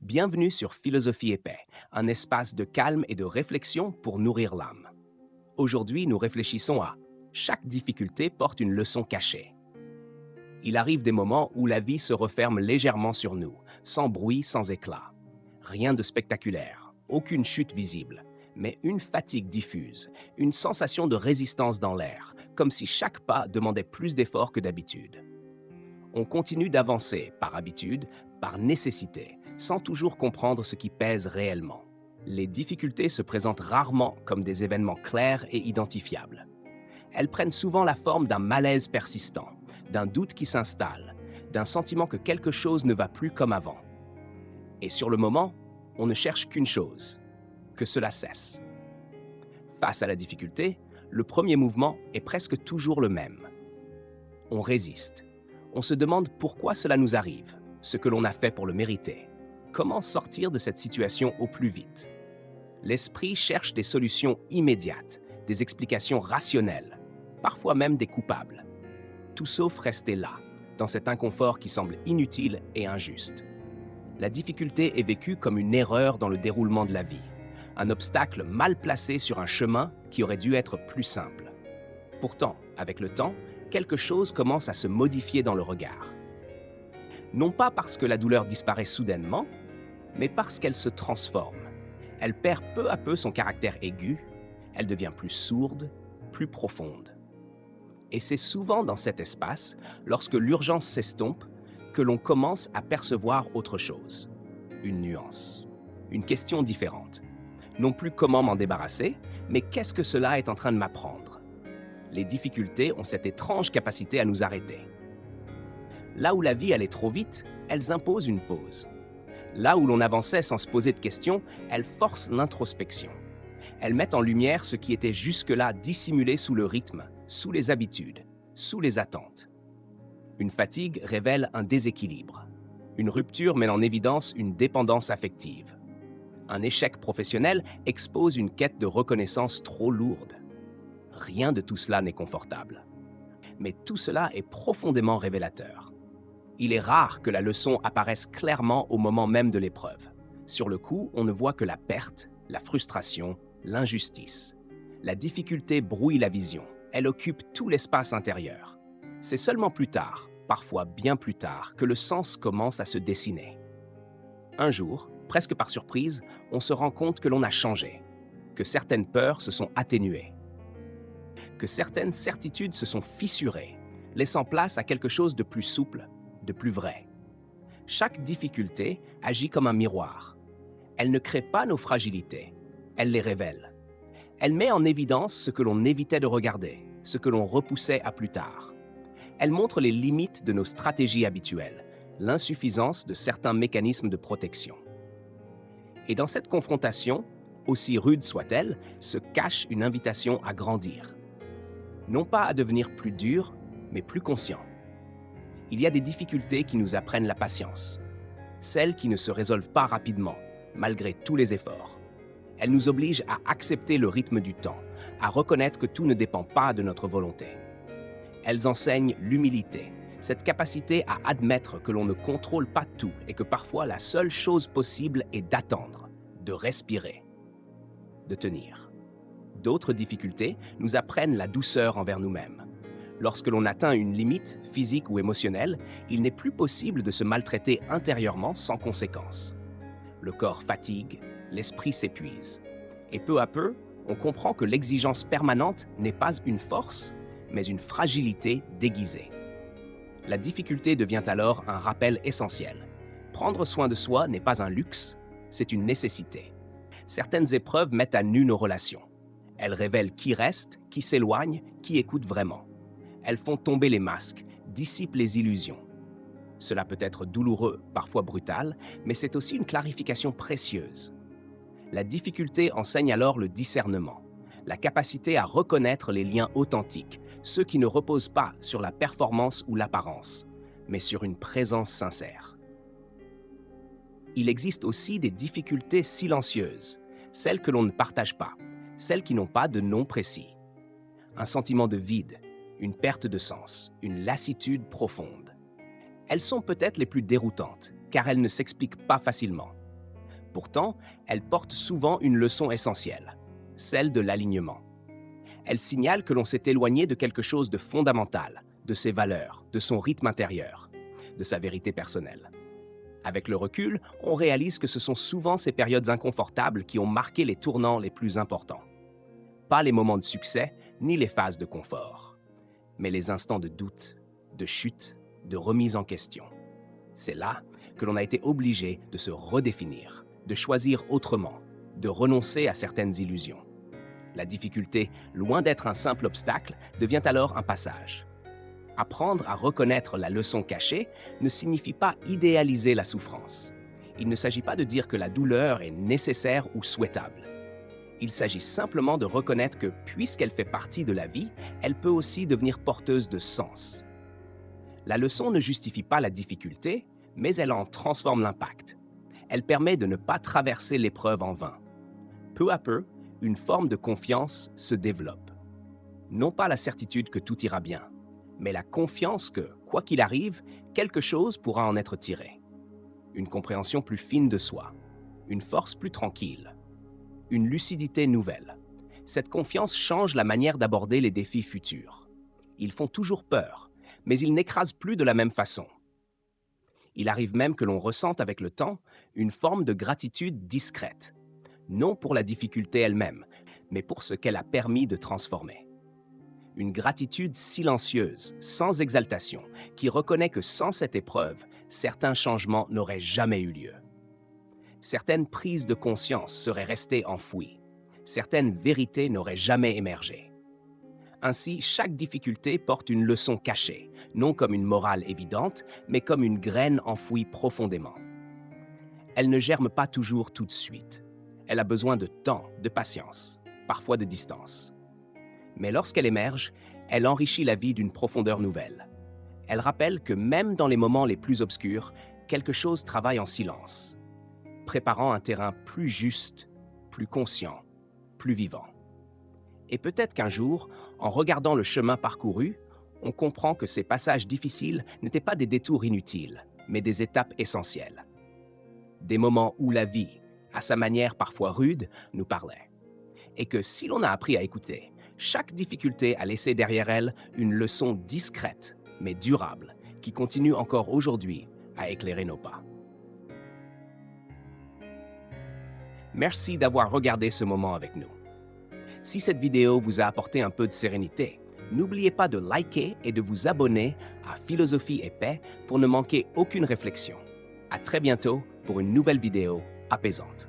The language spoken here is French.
Bienvenue sur Philosophie et Paix, un espace de calme et de réflexion pour nourrir l'âme. Aujourd'hui, nous réfléchissons à chaque difficulté porte une leçon cachée. Il arrive des moments où la vie se referme légèrement sur nous, sans bruit, sans éclat. Rien de spectaculaire, aucune chute visible, mais une fatigue diffuse, une sensation de résistance dans l'air, comme si chaque pas demandait plus d'efforts que d'habitude. On continue d'avancer par habitude, par nécessité, sans toujours comprendre ce qui pèse réellement. Les difficultés se présentent rarement comme des événements clairs et identifiables. Elles prennent souvent la forme d'un malaise persistant, d'un doute qui s'installe, d'un sentiment que quelque chose ne va plus comme avant. Et sur le moment, on ne cherche qu'une chose, que cela cesse. Face à la difficulté, le premier mouvement est presque toujours le même. On résiste. On se demande pourquoi cela nous arrive, ce que l'on a fait pour le mériter. Comment sortir de cette situation au plus vite? L'esprit cherche des solutions immédiates, des explications rationnelles, parfois même des coupables. Tout sauf rester là, dans cet inconfort qui semble inutile et injuste. La difficulté est vécue comme une erreur dans le déroulement de la vie, un obstacle mal placé sur un chemin qui aurait dû être plus simple. Pourtant, avec le temps, quelque chose commence à se modifier dans le regard. Non pas parce que la douleur disparaît soudainement, mais parce qu'elle se transforme. Elle perd peu à peu son caractère aigu, elle devient plus sourde, plus profonde. Et c'est souvent dans cet espace, lorsque l'urgence s'estompe, que l'on commence à percevoir autre chose. Une nuance, une question différente. Non plus comment m'en débarrasser, mais qu'est-ce que cela est en train de m'apprendre? Les difficultés ont cette étrange capacité à nous arrêter. Là où la vie allait trop vite, elles imposent une pause. Là où l'on avançait sans se poser de questions, elles forcent l'introspection. Elles mettent en lumière ce qui était jusque-là dissimulé sous le rythme, sous les habitudes, sous les attentes. Une fatigue révèle un déséquilibre. Une rupture met en évidence une dépendance affective. Un échec professionnel expose une quête de reconnaissance trop lourde. Rien de tout cela n'est confortable. Mais tout cela est profondément révélateur. Il est rare que la leçon apparaisse clairement au moment même de l'épreuve. Sur le coup, on ne voit que la perte, la frustration, l'injustice. La difficulté brouille la vision. Elle occupe tout l'espace intérieur. C'est seulement plus tard, parfois bien plus tard, que le sens commence à se dessiner. Un jour, presque par surprise, on se rend compte que l'on a changé, que certaines peurs se sont atténuées, que certaines certitudes se sont fissurées, laissant place à quelque chose de plus souple, de plus vrai. Chaque difficulté agit comme un miroir. Elle ne crée pas nos fragilités, elle les révèle. Elle met en évidence ce que l'on évitait de regarder, ce que l'on repoussait à plus tard. Elle montre les limites de nos stratégies habituelles, l'insuffisance de certains mécanismes de protection. Et dans cette confrontation, aussi rude soit-elle, se cache une invitation à grandir. Non pas à devenir plus dur, mais plus conscient. Il y a des difficultés qui nous apprennent la patience, celles qui ne se résolvent pas rapidement, malgré tous les efforts. Elles nous obligent à accepter le rythme du temps, à reconnaître que tout ne dépend pas de notre volonté. Elles enseignent l'humilité, cette capacité à admettre que l'on ne contrôle pas tout et que parfois la seule chose possible est d'attendre, de respirer, de tenir. D'autres difficultés nous apprennent la douceur envers nous-mêmes. Lorsque l'on atteint une limite physique ou émotionnelle, il n'est plus possible de se maltraiter intérieurement sans conséquence. Le corps fatigue, l'esprit s'épuise. Et peu à peu, on comprend que l'exigence permanente n'est pas une force, mais une fragilité déguisée. La difficulté devient alors un rappel essentiel. Prendre soin de soi n'est pas un luxe, c'est une nécessité. Certaines épreuves mettent à nu nos relations. Elles révèlent qui reste, qui s'éloigne, qui écoute vraiment. Elles font tomber les masques, dissipent les illusions. Cela peut être douloureux, parfois brutal, mais c'est aussi une clarification précieuse. La difficulté enseigne alors le discernement, la capacité à reconnaître les liens authentiques, ceux qui ne reposent pas sur la performance ou l'apparence, mais sur une présence sincère. Il existe aussi des difficultés silencieuses, celles que l'on ne partage pas, celles qui n'ont pas de nom précis. Un sentiment de vide, une perte de sens, une lassitude profonde. Elles sont peut-être les plus déroutantes, car elles ne s'expliquent pas facilement. Pourtant, elle porte souvent une leçon essentielle, celle de l'alignement. Elle signale que l'on s'est éloigné de quelque chose de fondamental, de ses valeurs, de son rythme intérieur, de sa vérité personnelle. Avec le recul, on réalise que ce sont souvent ces périodes inconfortables qui ont marqué les tournants les plus importants. Pas les moments de succès, ni les phases de confort, mais les instants de doute, de chute, de remise en question. C'est là que l'on a été obligé de se redéfinir, de choisir autrement, de renoncer à certaines illusions. La difficulté, loin d'être un simple obstacle, devient alors un passage. Apprendre à reconnaître la leçon cachée ne signifie pas idéaliser la souffrance. Il ne s'agit pas de dire que la douleur est nécessaire ou souhaitable. Il s'agit simplement de reconnaître que, puisqu'elle fait partie de la vie, elle peut aussi devenir porteuse de sens. La leçon ne justifie pas la difficulté, mais elle en transforme l'impact. Elle permet de ne pas traverser l'épreuve en vain. Peu à peu, une forme de confiance se développe. Non pas la certitude que tout ira bien, mais la confiance que, quoi qu'il arrive, quelque chose pourra en être tiré. Une compréhension plus fine de soi, une force plus tranquille, une lucidité nouvelle. Cette confiance change la manière d'aborder les défis futurs. Ils font toujours peur, mais ils n'écrasent plus de la même façon. Il arrive même que l'on ressente avec le temps une forme de gratitude discrète, non pour la difficulté elle-même, mais pour ce qu'elle a permis de transformer. Une gratitude silencieuse, sans exaltation, qui reconnaît que sans cette épreuve, certains changements n'auraient jamais eu lieu. Certaines prises de conscience seraient restées enfouies. Certaines vérités n'auraient jamais émergé. Ainsi, chaque difficulté porte une leçon cachée, non comme une morale évidente, mais comme une graine enfouie profondément. Elle ne germe pas toujours tout de suite. Elle a besoin de temps, de patience, parfois de distance. Mais lorsqu'elle émerge, elle enrichit la vie d'une profondeur nouvelle. Elle rappelle que même dans les moments les plus obscurs, quelque chose travaille en silence, préparant un terrain plus juste, plus conscient, plus vivant. Et peut-être qu'un jour, en regardant le chemin parcouru, on comprend que ces passages difficiles n'étaient pas des détours inutiles, mais des étapes essentielles. Des moments où la vie, à sa manière parfois rude, nous parlait. Et que si l'on a appris à écouter, chaque difficulté a laissé derrière elle une leçon discrète, mais durable, qui continue encore aujourd'hui à éclairer nos pas. Merci d'avoir regardé ce moment avec nous. Si cette vidéo vous a apporté un peu de sérénité, n'oubliez pas de liker et de vous abonner à Philosophie et Paix pour ne manquer aucune réflexion. À très bientôt pour une nouvelle vidéo apaisante.